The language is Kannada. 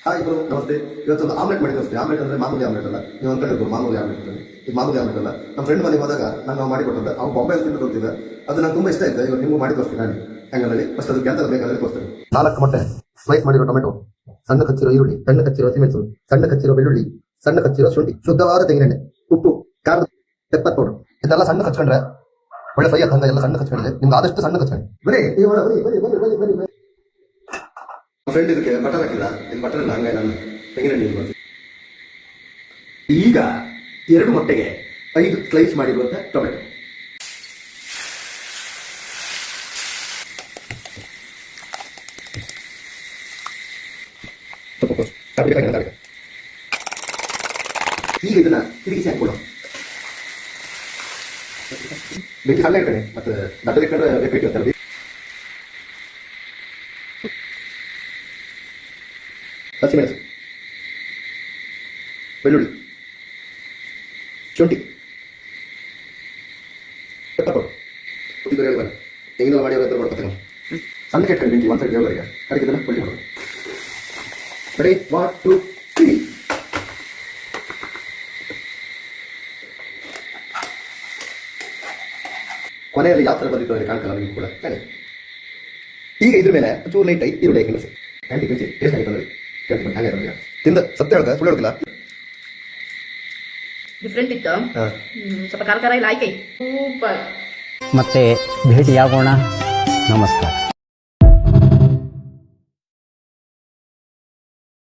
ಹಾಯ್ ಬ್ರೋ, ನಮಸ್ತೆ. ಇವತ್ತೊಂದು ಆಮ್ಲೆಟ್ ಮಾಡಿ ತೋರಿಸ್ತೀನಿ. ಆಮ್ಲೆಟ್ ಅಂದ್ರೆ ಮಾಮೂಲಿ ಆಮ್ಲೆಟ್ ಅಲ್ಲ, ನೀವು ಅನ್ಕೊಂಡಿರ್ಬೋದು ಮಾಮೂಲಿ ಆಮ್ಲೆಟ್ ಅಂತ. ಇದು ಮಾಮೂಲಿ ಆಮ್ಲೆಟ್ ಅಲ್ಲ. ನಮ್ಮ ಫ್ರೆಂಡ್ ಮನೆಗೆ ಹೋದಾಗ ನಾನು ಮಾಡಿ ಕೊಟ್ಟಿದ್ದೆ. ಅವ್ನು ಬಾಂಬೆ ತಿಂದು ಕೊಡ್ತಿದ್ದೆ. ಅದು ನಂಗೆ ತುಂಬ ಇಷ್ಟ ಆಯ್ತು. ಇವಾಗ ನಿಮಗೂ ಮಾಡಿ ತೋರಿಸ್ತೀನಿ ನಾನು ಹೆಂಗಂದ್ರೆ ಫಸ್ಟ್ ಅದಕ್ಕೆ ಅಂತ ಬೇಕಾದ್ರೆ ತೋರಿಸ್ತೀನಿ. 4 ಮೊಟ್ಟೆ, ಸ್ಲೈಸ್ ಮಾಡಿರೋ ಟೊಮೆಟೊ, ಸಣ್ಣ ಕಚ್ಚಿರೋ ಈರುಳ್ಳಿ, ಸಣ್ಣ ಕಚ್ಚಿರೋ ಹಸಿಮೆಣಸು, ಸಣ್ಣ ಕಚ್ಚಿರೋ ಬೆಳ್ಳುಳ್ಳಿ, ಸಣ್ಣ ಕಚ್ಚಿರೋ ಶುಂಠಿ, ಶುದ್ಧವಾದ ತೆಂಗಿನೆಣ್ಣೆ, ಉಪ್ಪು, ಖಾರದ ಪೆಪ್ಪರ್ ಪೌಡರ್. ಇದೆಲ್ಲ ಸಣ್ಣ ಕಚ್ಕೊಂಡ್ರೆ ಒಳ್ಳೆ ಫ್ರೈ ಆಗ್ತಂಗ. ಎಲ್ಲ ಸಣ್ಣ ಕಚ್ಕೊಂಡಿದೆ. ನಿಮ್ಗೆ ಆದಷ್ಟು ಸಣ್ಣ ಕಚ್ಕೊಂಡು ಬರೀ ಫ್ರೆಂಡ್ ಇದಕ್ಕೆ ಬಟರ್ ಹಾಕಿದ. ಇದು ಬಟರ್ ಇಲ್ಲ, ಹಂಗಾಗಿ ನಾನು ತೆಂಗಿನೆಣ್ಣೆ ಯೂಸ್ ಮಾಡ್ತೀನಿ. ಈಗ 2 ಮೊಟ್ಟೆಗೆ 5 ಸ್ಲೈಸ್ ಮಾಡಿರುವಂಥ ಟೊಮೆಟೊ, ಈಗ ಇದನ್ನ ತಿರುಗಿಸಿ ಹಾಕೊಳ್ಳೋ. ಬೆಂಕಿ ಸಣ್ಣ ಇಟ್ಕೊಂಡೆ, ಮತ್ತೆ ದಡ್ಡ ಇಟ್ಕೊಂಡ್ರೆ ಬೇಕಾಗಿರ್ತಾರೆ. ಹಸಿಮೆಣಸು, ಬೆಳ್ಳುಳ್ಳಿ, ಶುಂಠಿ, ಪೆಪ್ಪರ್ ಪೌಡರ್, ತೆಂಗಿನ ಮಾಡಿರೋ ಮಾಡ್ಕೊತಾನೆ. ಸಣ್ಣ ಕೆಟ್ಕೊಂಡು ಬೆಂಕಿ ಒಂದು ಸೈಡ್ ದೇವರಿಗೆ ಅದಕ್ಕೆ ಇದನ್ನು ಪುಡಿ ಮಾಡೋದು. ರೆಡಿ, 1 2 3. ಕೊನೆಯಲ್ಲಿ ಯಾವ ಥರ ಬಂದಿತ್ತು ಅಂದರೆ ಕಾಣ್ಕಲ್ಲ ನಿಮ್ಗೆ ಕೂಡ. ಈಗ ಇದ್ರ ಮೇಲೆ ಚೂರು ಲೈಟ್ ಆಗಿ ಈರುಳ್ಳಿ ಹಾಕಿ ಆಂಟಿ ಮಿಂಚಿ ಟೇಸ್ಟ್ ಆಗಿ ಬಂದ್ರಿ. ಹಾಗೆ ತಿಂದ ಸತ್ಯ ಹೇಳ್ದ, ಸುಳ್ಳು ಹೇಳ್ತಿಲ್ಲ. ಡಿಫ್ರೆಂಟ್ ಇತ್ತು, ಸ್ವಲ್ಪ ಖಾರ ಖಾರ ಇಲ್ಲ. ಆಯ್ಕೆ ಸೂಪರ್. ಮತ್ತೆ ಭೇಟಿಯಾಗೋಣ. ನಮಸ್ಕಾರ.